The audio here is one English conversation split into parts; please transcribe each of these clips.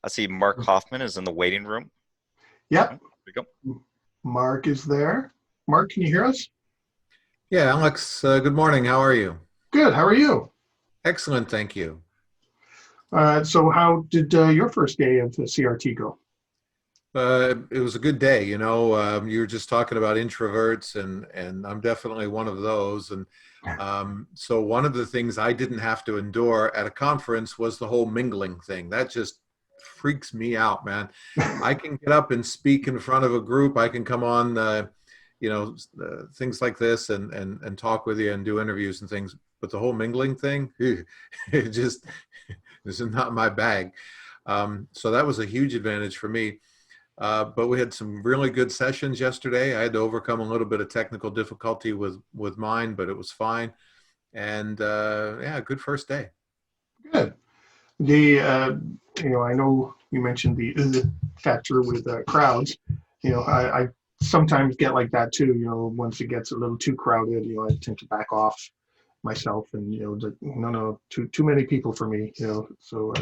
see Mark Hoffman is in the waiting room. Oh, Yep, there we go. Mark is there. Mark, can you hear us? Yeah, Alex, good morning. How are you? Good. How are you? Excellent, thank you. So how did your first day of the CRT go? It was a good day. You were just talking about introverts, and I'm definitely one of those. And so one of the things I didn't have to endure at a conference was the whole mingling thing. That just freaks me out, man. I can get up and speak in front of a group. I can come on, things like this and talk with you and do interviews and things. But the whole mingling thing, it just this is not my bag. So that was a huge advantage for me. But we had some really good sessions yesterday. I had to overcome a little bit of technical difficulty with mine, but it was fine. And yeah, good first day. Good. The I know you mentioned the factor with crowds. I sometimes get like that too. Once it gets a little too crowded, I tend to back off myself, and no, too many people for me. So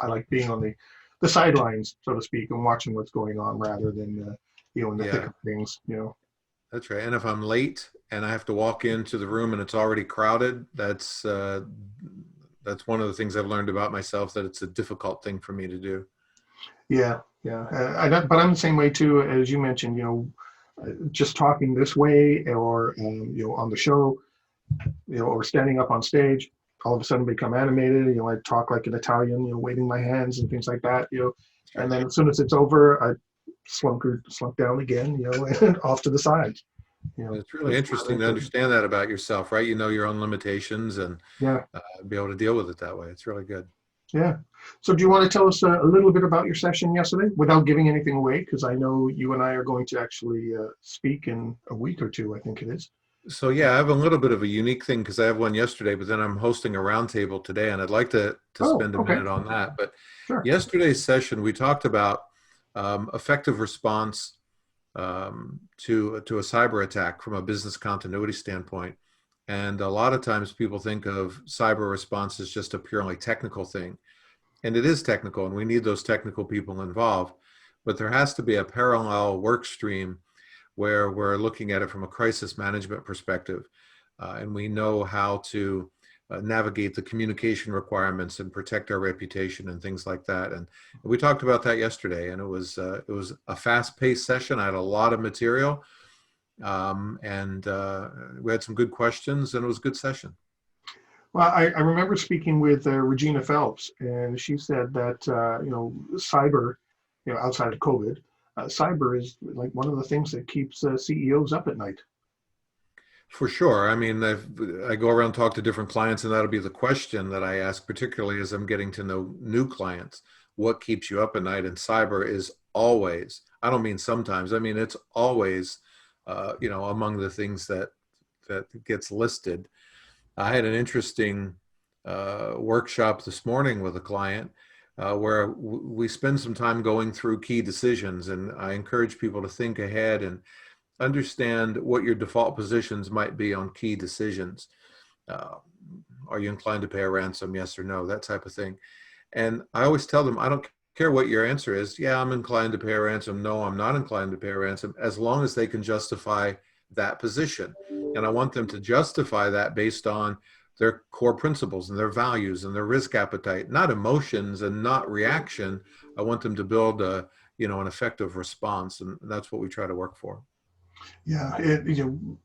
I like being on the sidelines, so to speak, and watching what's going on rather than in the thick Yeah, of things. that's right. And if I'm late and I have to walk into the room and it's already crowded, that's one of the things I've learned about myself, that it's a difficult thing for me to do. Yeah, yeah. But I'm the same way too, as you mentioned. Just talking this way, or on the show, or standing up on stage, all of a sudden become animated. I talk like an Italian, waving my hands and things like that. And Right. then as soon as it's over, I slunk down again, and off to the side. It's really That's interesting to understand that about yourself, right? You know your own limitations and yeah, be able to deal with it that way. It's really good. yeah. So do you want to tell us a little bit about your session yesterday without giving anything away? Because I know you and I are going to actually speak in a week or two, I think it is. So yeah, I have a little bit of a unique thing because I have one yesterday, but then I'm hosting a roundtable today, and I'd like to Oh, spend a okay, minute on that. But sure. yesterday's session, we talked about effective response to a cyber attack from a business continuity standpoint. And a lot of times people think of cyber response as just a purely technical thing. And it is technical, and we need those technical people involved. But there has to be a parallel work stream where we're looking at it from a crisis management perspective. And we know how to navigate the communication requirements and protect our reputation and things like that. And we talked about that yesterday, and it was a fast-paced session. I had a lot of material, and we had some good questions, and it was a good session. Well, I remember speaking with Regina Phelps, and she said that cyber, outside of COVID, cyber is like one of the things that keeps CEOs up at night. For sure. I mean, I go around talk to different clients, and that'll be the question that I ask, particularly as I'm getting to know new clients. What keeps you up at night? And cyber is always, I don't mean sometimes, I mean, it's always, among the things that gets listed. I had an interesting workshop this morning with a client where we spend some time going through key decisions, and I encourage people to think ahead and understand what your default positions might be on key decisions. Uh, are you inclined to pay a ransom? Yes or no, that type of thing. And I always tell them, I don't care what your answer is. Yeah, I'm inclined to pay a ransom. No, I'm not inclined to pay a ransom, as long as they can justify that position. And I want them to justify that based on their core principles and their values and their risk appetite, not emotions and not reaction. I want them to build an effective response, and that's what we try to work for. Yeah. Do you,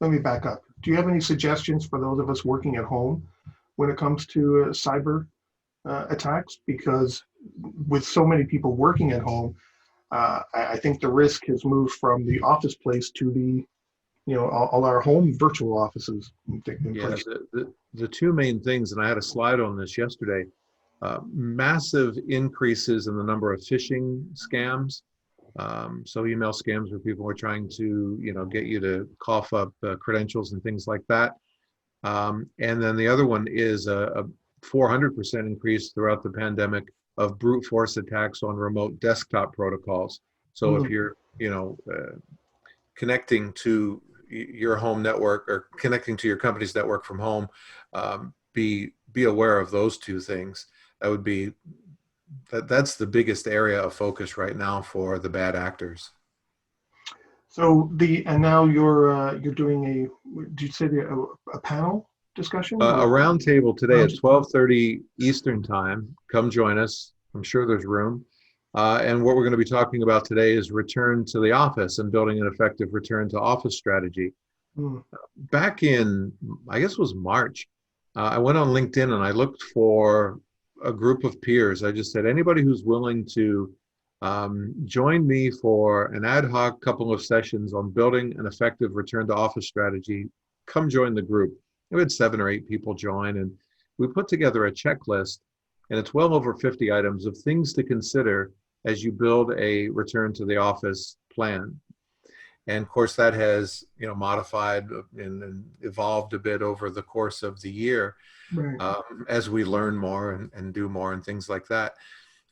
let me back up. Do you have any suggestions for those of us working at home when it comes to cyber attacks? Because with so many people working at home, I think the risk has moved from the office place to the, all our home virtual offices in Yeah, place. the two main things, and I had a slide on this yesterday, massive increases in the number of phishing scams. So email scams where people are trying to, get you to cough up credentials and things like that. And then the other one is a 400% increase throughout the pandemic of brute force attacks on remote desktop protocols. So if Mm, you're, connecting to your home network or connecting to your company's network from home, be aware of those two things. would be, that's the biggest area of focus right now for the bad actors. So and now you're doing did you say a panel discussion? A round table today at Round- 12:30 Eastern time. Come join us. I'm sure there's room. And what we're going to be talking about today is return to the office and building an effective return to office strategy. Back in, I guess it was March, I went on LinkedIn and I looked for a group of peers. I just said, anybody who's willing to join me for an ad hoc couple of sessions on building an effective return to office strategy, come join the group. We had 7 or 8 people join, and we put together a checklist, and it's well over 50 items of things to consider as you build a return to the office plan. And of course, that has modified and evolved a bit over the course of the year, Right. as we learn more and do more and things like that.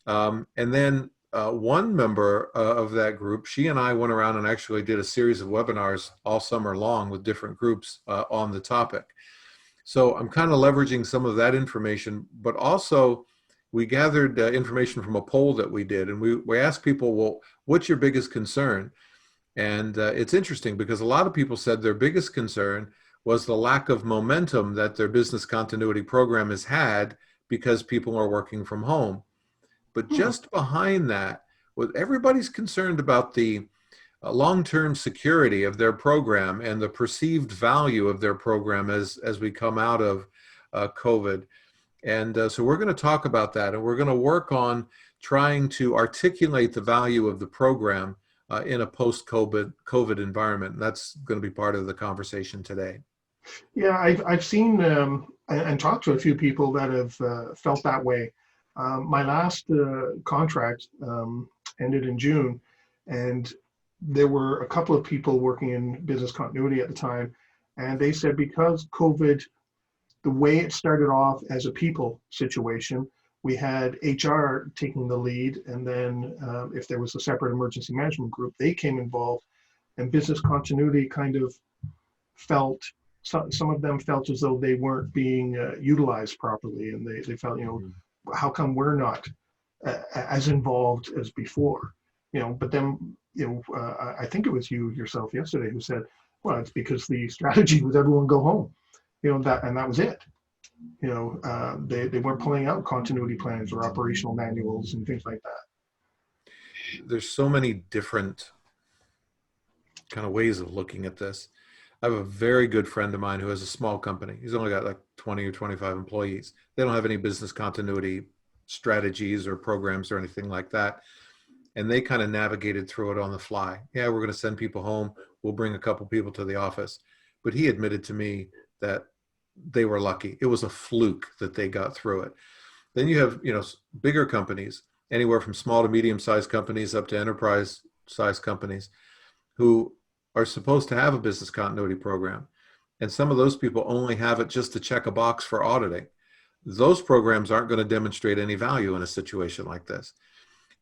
And then one member of that group, she and I went around and actually did a series of webinars all summer long with different groups on the topic. So I'm kind of leveraging some of that information, but also we gathered information from a poll that we did, and we asked people, well, what's your biggest concern? And it's interesting because a lot of people said their biggest concern was the lack of momentum that their business continuity program has had because people are working from home. But just behind that, what everybody's concerned about the long-term security of their program and the perceived value of their program as we come out of COVID. And so we're going to talk about that, and we're going to work on trying to articulate the value of the program in a post-COVID environment. And that's going to be part of the conversation today. Yeah, I've seen and talked to a few people that have felt that way. My last contract ended in June, and there were a couple of people working in business continuity at the time, and they said because COVID, the way it started off as a people situation, we had HR taking the lead, and then if there was a separate emergency management group, they came involved, and business continuity kind of felt, some of them felt as though they weren't being utilized properly, and they felt, how come we're not as involved as before? But then, I think it was you yourself yesterday who said, well, it's because the strategy was everyone go home, that was it. They weren't pulling out continuity plans or operational manuals and things like that. There's so many different kind of ways of looking at this. I have a very good friend of mine who has a small company. He's only got like 20 or 25 employees. They don't have any business continuity strategies or programs or anything like that. And they kind of navigated through it on the fly. Yeah, we're going to send people home. We'll bring a couple people to the office. But he admitted to me that they were lucky. It was a fluke that they got through it. Then you have, bigger companies, anywhere from small to medium-sized companies up to enterprise-sized companies who are supposed to have a business continuity program. And some of those people only have it just to check a box for auditing. Those programs aren't going to demonstrate any value in a situation like this.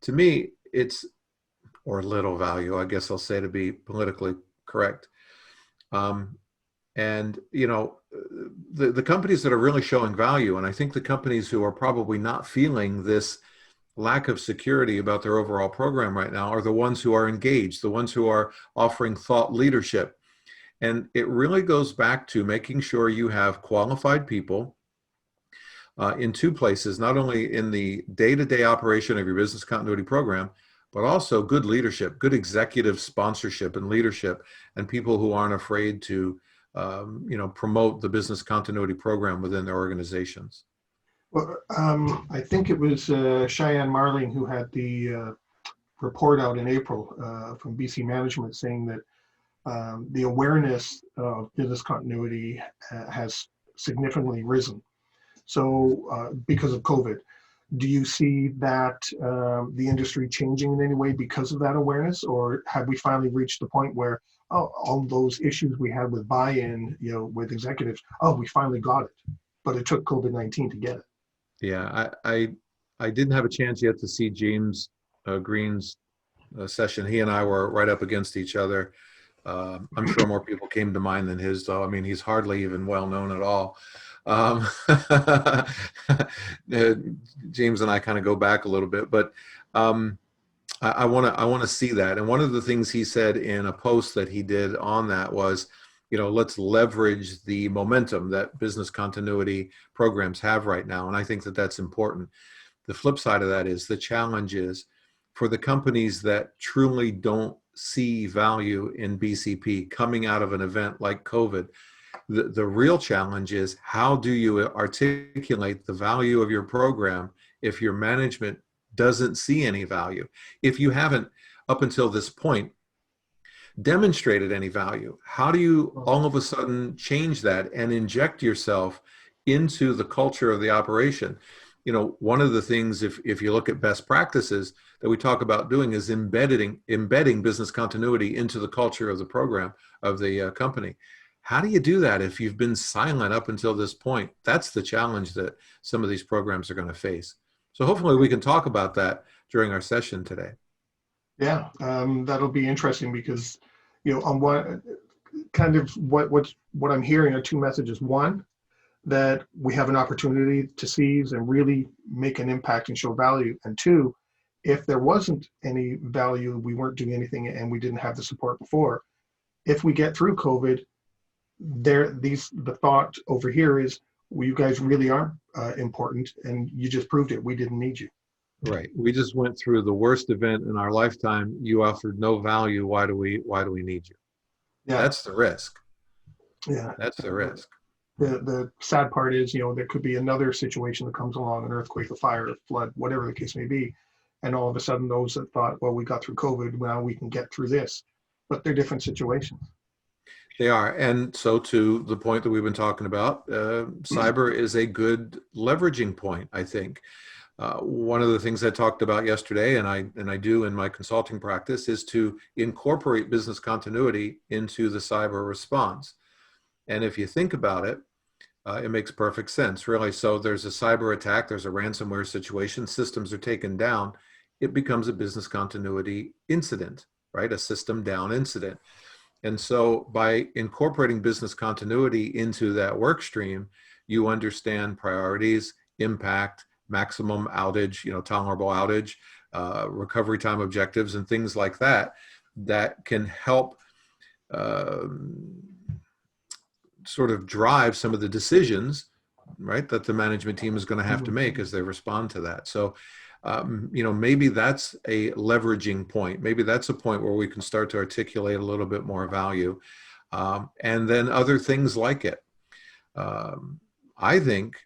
To me, or little value, I guess I'll say, to be politically correct. And, the companies that are really showing value, and I think the companies who are probably not feeling this lack of security about their overall program right now are the ones who are engaged, the ones who are offering thought leadership. And it really goes back to making sure you have qualified people in 2 places, not only in the day-to-day operation of your business continuity program, but also good leadership, good executive sponsorship and leadership, and people who aren't afraid to promote the business continuity program within their organizations. Well, I think it was Cheyenne Marling who had the report out in April from BC Management saying that the awareness of business continuity has significantly risen. So because of COVID, do you see that the industry changing in any way because of that awareness, or have we finally reached the point where all those issues we had with buy-in, with executives, we finally got it, but it took COVID-19 to get it? Yeah, I didn't have a chance yet to see James Green's session. He and I were right up against each other I'm sure more people came to mind than his, though. I mean, he's hardly even well known at all. Um, James and I kind of go back a little bit, but I want to see that. And one of the things he said in a post that he did on that was, let's leverage the momentum that business continuity programs have right now. And I think that that's important. The flip side of that is the challenge is for the companies that truly don't see value in BCP coming out of an event like COVID. The real challenge is how do you articulate the value of your program if your management doesn't see any value? If you haven't, up until this point, demonstrated any value, how do you all of a sudden change that and inject yourself into the culture of the operation? One of the things, if you look at best practices that we talk about doing, is embedding business continuity into the culture of the program, of the company. How do you do that if you've been silent up until this point? That's the challenge that some of these programs are going to face. So hopefully we can talk about that during our session today. Yeah, that'll be interesting because, on what I'm hearing are two messages. One, that we have an opportunity to seize and really make an impact and show value. And two, if there wasn't any value, we weren't doing anything and we didn't have the support before. If we get through COVID, the thought over here is, well, you guys really are important, and you just proved it. We didn't need you. Right. We just went through the worst event in our lifetime. You offered no value. Why do we need you? Yeah. That's the risk. Yeah. That's the risk. The sad part is, there could be another situation that comes along, an earthquake, a fire, a flood, whatever the case may be. And all of a sudden those that thought, well, we got through COVID, now we can get through this. But they're different situations. They are. And so to the point that we've been talking about, cyber is a good leveraging point, I think. One of the things I talked about yesterday, and I do in my consulting practice, is to incorporate business continuity into the cyber response. And if you think about it, it makes perfect sense, really. So there's a cyber attack, there's a ransomware situation, systems are taken down, it becomes a business continuity incident, right? A system down incident. And so by incorporating business continuity into that work stream, you understand priorities, impact, maximum outage, tolerable outage, recovery time objectives, and things like that, that can help sort of drive some of the decisions, right, that the management team is going to have to make as they respond to that. So, maybe that's a leveraging point. Maybe that's a point where we can start to articulate a little bit more value. And then other things like it. I think,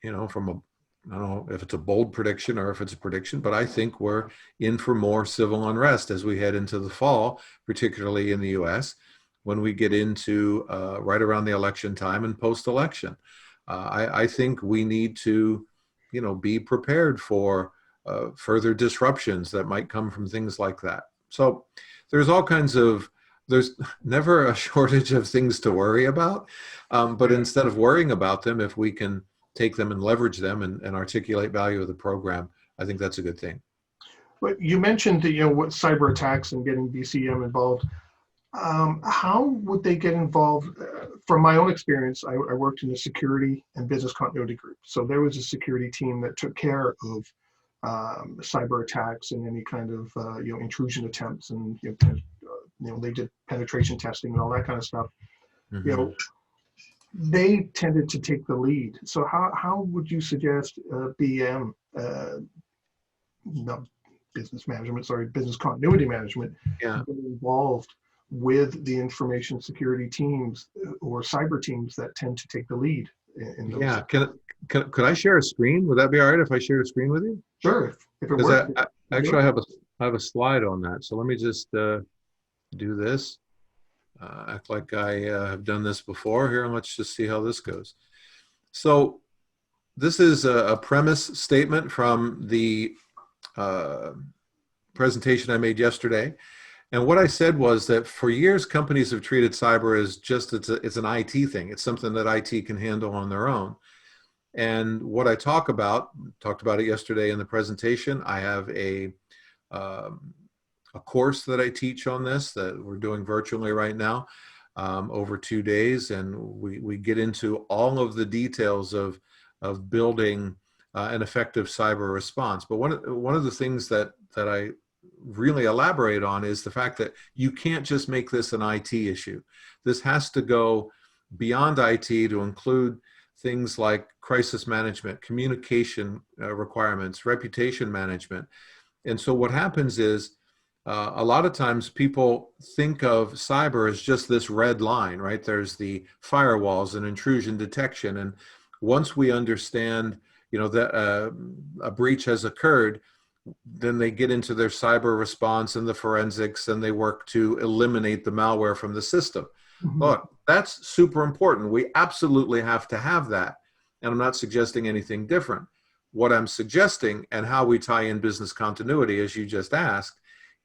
I don't know if it's a bold prediction or if it's a prediction, but I think we're in for more civil unrest as we head into the fall, particularly in the US, when we get into right around the election time and post-election. I think we need to, be prepared for further disruptions that might come from things like that. So there's never a shortage of things to worry about. But instead of worrying about them, if we can take them and leverage them and articulate value of the program, I think that's a good thing. But you mentioned, what cyber attacks and getting BCM involved. How would they get involved? From my own experience, I worked in the security and business continuity group. So there was a security team that took care of cyber attacks and any kind of intrusion attempts, and they did penetration testing and all that kind of stuff. Mm-hmm. They tended to take the lead. So how would you suggest BM, not business management, sorry, business continuity management, get involved with the information security teams or cyber teams that tend to take the lead in those? Yeah, could I share a screen? Would that be all right if I share a screen with you? Sure, if it works. Actually, I have a slide on that. So let me just do this. Act like I have done this before here, and let's just see how this goes. So this is a premise statement from the presentation I made yesterday. And what I said was that for years, companies have treated cyber as just, it's an IT thing. It's something that IT can handle on their own. And what I talked about it yesterday in the presentation, I have a a course that I teach on this that we're doing virtually right now over 2 days, and we get into all of the details of building an effective cyber response. But one of the things that I really elaborate on is the fact that you can't just make this an IT issue. This has to go beyond IT to include things like crisis management, communication requirements, reputation management. And so what happens is a lot of times people think of cyber as just this red line, right? There's the firewalls and intrusion detection. And once we understand, that a breach has occurred, then they get into their cyber response and the forensics, and they work to eliminate the malware from the system. Mhm. Look, that's super important. We absolutely have to have that. And I'm not suggesting anything different. What I'm suggesting, and how we tie in business continuity, as you just asked,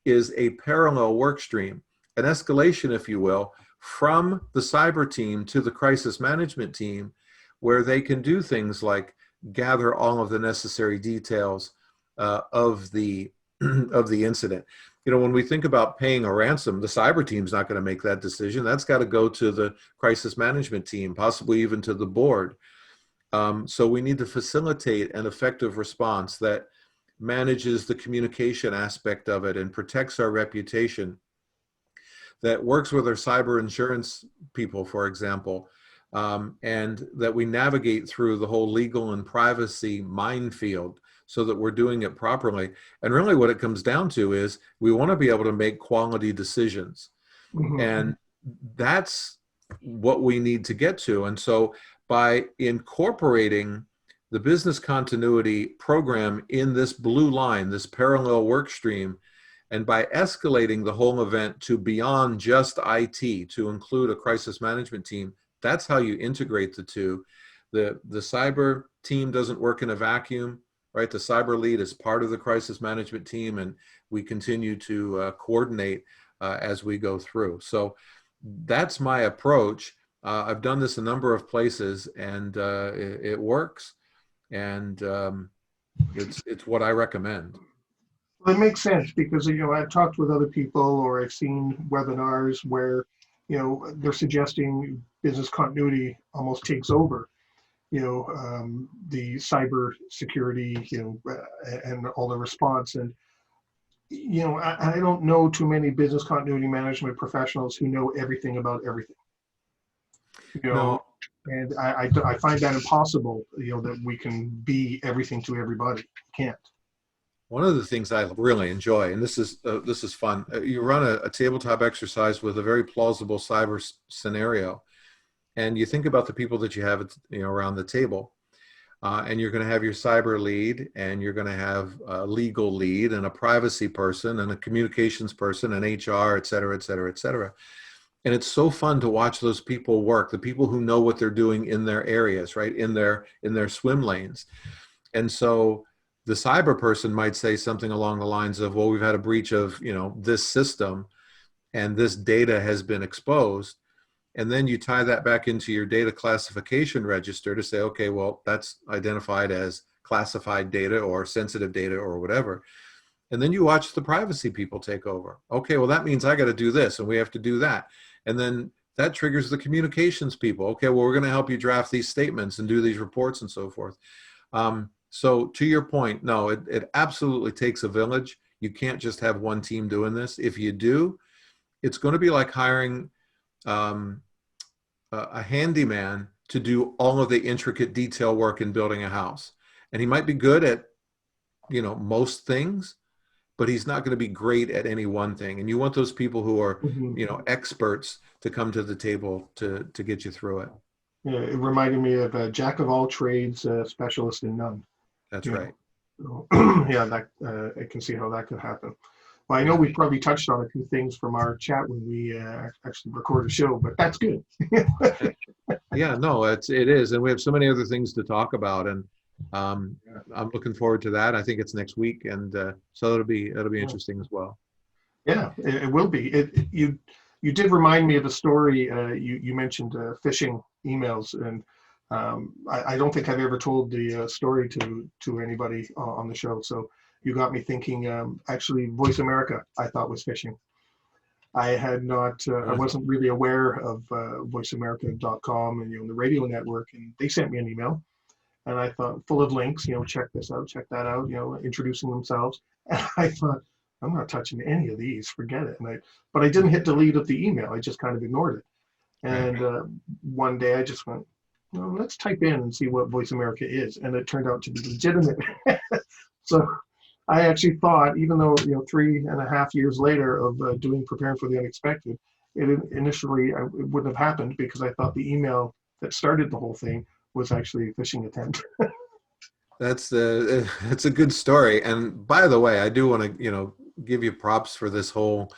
is a parallel work stream, an escalation, if you will, from the cyber team to the crisis management team, where they can do things like gather all of the necessary details of the incident. When we think about paying a ransom, the cyber team's not going to make that decision. That's got to go to the crisis management team, possibly even to the board. So we need to facilitate an effective response that manages the communication aspect of it and protects our reputation, that works with our cyber insurance people, for example, and that we navigate through the whole legal and privacy minefield so that we're doing it properly. And really what it comes down to is we want to be able to make quality decisions. Mhm. And that's what we need to get to. And so by incorporating the business continuity program in this blue line, this parallel work stream, and by escalating the whole event to beyond just IT, to include a crisis management team, that's how you integrate the two. The cyber team doesn't work in a vacuum, right? The cyber lead is part of the crisis management team, and we continue to coordinate as we go through. So that's my approach. I've done this a number of places, and it works, and it's what I recommend. Well, it makes sense because, I've talked with other people, or I've seen webinars where, they're suggesting business continuity almost takes over, the cyber security, and all the response. And, I don't know too many business continuity management professionals who know everything about everything. No. And I find that impossible, that we can be everything to everybody. We can't. One of the things I really enjoy, and this is fun, you run a tabletop exercise with a very plausible cyber scenario, and you think about the people that you have around the table, and you're going to have your cyber lead, and you're going to have a legal lead, and a privacy person, and a communications person, and HR, et cetera, et cetera, et cetera. And it's so fun to watch those people work, the people who know what they're doing in their areas, right, in their swim lanes. And so the cyber person might say something along the lines of, well, we've had a breach of, this system, and this data has been exposed. And then you tie that back into your data classification register to say, okay, well, that's identified as classified data or sensitive data or whatever. And then you watch the privacy people take over. Okay, well, that means I got to do this and we have to do that. And then that triggers the communications people. Okay, well, we're going to help you draft these statements and do these reports and so forth. So to your point, no, it absolutely takes a village. You can't just have one team doing this. If you do, it's going to be like hiring a handyman to do all of the intricate detail work in building a house. And he might be good at, most things, but he's not going to be great at any one thing. And you want those people who are, experts to come to the table to get you through it. Yeah, it reminded me of a jack of all trades, specialist in none. That's right. So, yeah, I can see how that could happen. Well, I know we probably touched on a few things from our chat when we actually record a show, but that's good. Yeah, no, it is. And we have so many other things to talk about. And I'm looking forward to that. I think it's next week. And so it'll be interesting as well. Yeah, it will be. You did remind me of a story. You mentioned phishing emails, and I don't think I've ever told the story to anybody on the show. So you got me thinking, actually Voice America, I thought was phishing. I had not, I wasn't really aware of voiceamerica.com and, the radio network, and they sent me an email, and I thought, full of links, check this out, check that out, introducing themselves. And I thought, I'm not touching any of these, forget it. But I didn't hit delete of the email, I just kind of ignored it. And one day I just went, let's type in and see what Voice America is. And it turned out to be legitimate. So I actually thought, even though 3.5 years later of preparing for the unexpected, initially it wouldn't have happened, because I thought the email that started the whole thing was actually a phishing attempt. That's a good story. And by the way, I do want to give you props for this whole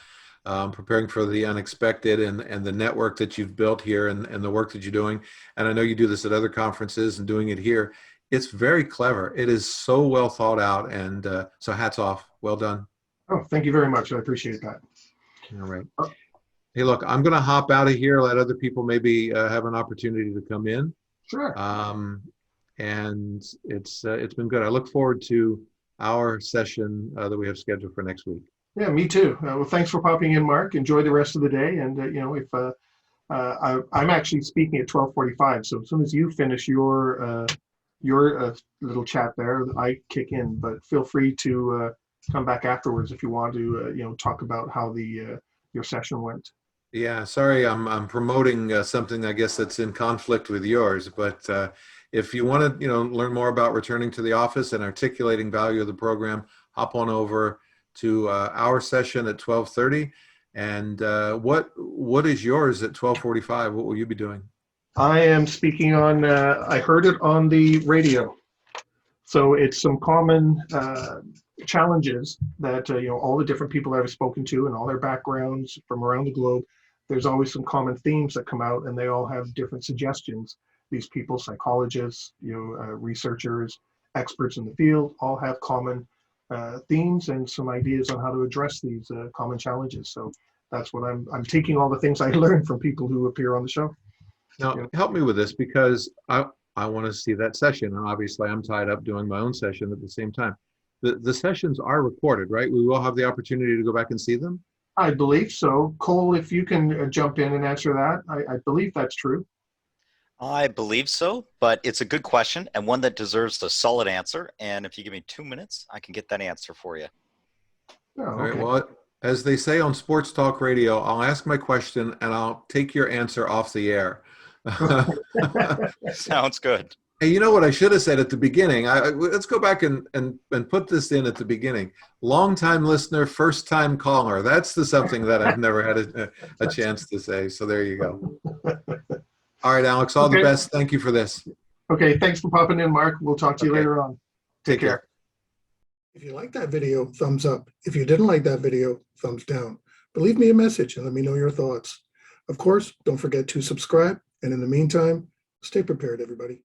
preparing for the unexpected and the network that you've built here and the work that you're doing. And I know you do this at other conferences and doing it here. It's very clever. It is so well thought out, and so hats off. Well done. Oh, thank you very much. I appreciate that. All right. Hey, look, I'm going to hop out of here, let other people maybe have an opportunity to come in. Sure. And it's been good. I look forward to our session that we have scheduled for next week. Yeah, me too. Well, thanks for popping in, Mark. Enjoy the rest of the day. And if I'm actually speaking at 12:45, so as soon as you finish your little chat there, I kick in. But feel free to come back afterwards if you want to talk about how your session went. Yeah, sorry, I'm promoting something I guess that's in conflict with yours, but if you want to learn more about returning to the office and articulating value of the program, hop on over to our session at 12:30. And what is yours at 12:45? What will you be doing? I am speaking on, I heard it on the radio. So it's some common challenges that, all the different people that I've spoken to and all their backgrounds from around the globe, there's always some common themes that come out, and they all have different suggestions. These people, psychologists, researchers, experts in the field, all have common themes and some ideas on how to address these common challenges. So that's what I'm taking all the things I learned from people who appear on the show. Now, help me with this, because I want to see that session, and obviously I'm tied up doing my own session at the same time. The sessions are recorded, right? We will have the opportunity to go back and see them? I believe so. Cole, if you can jump in and answer that, I believe that's true. I believe so, but it's a good question and one that deserves a solid answer. And if you give me 2 minutes, I can get that answer for you. Oh, okay. All right, well, as they say on Sports Talk Radio, I'll ask my question and I'll take your answer off the air. Sounds good. Hey, you know what I should have said at the beginning? Let's go back and put this in at the beginning. Long-time listener, first-time caller. That's something that I've never had a chance to say. So there you go. All right, Alex, all the best. Thank you for this. Okay, thanks for popping in, Mark. We'll talk to you later on. Take care. If you liked that video, thumbs up. If you didn't like that video, thumbs down. But leave me a message and let me know your thoughts. Of course, don't forget to subscribe. And in the meantime, stay prepared, everybody.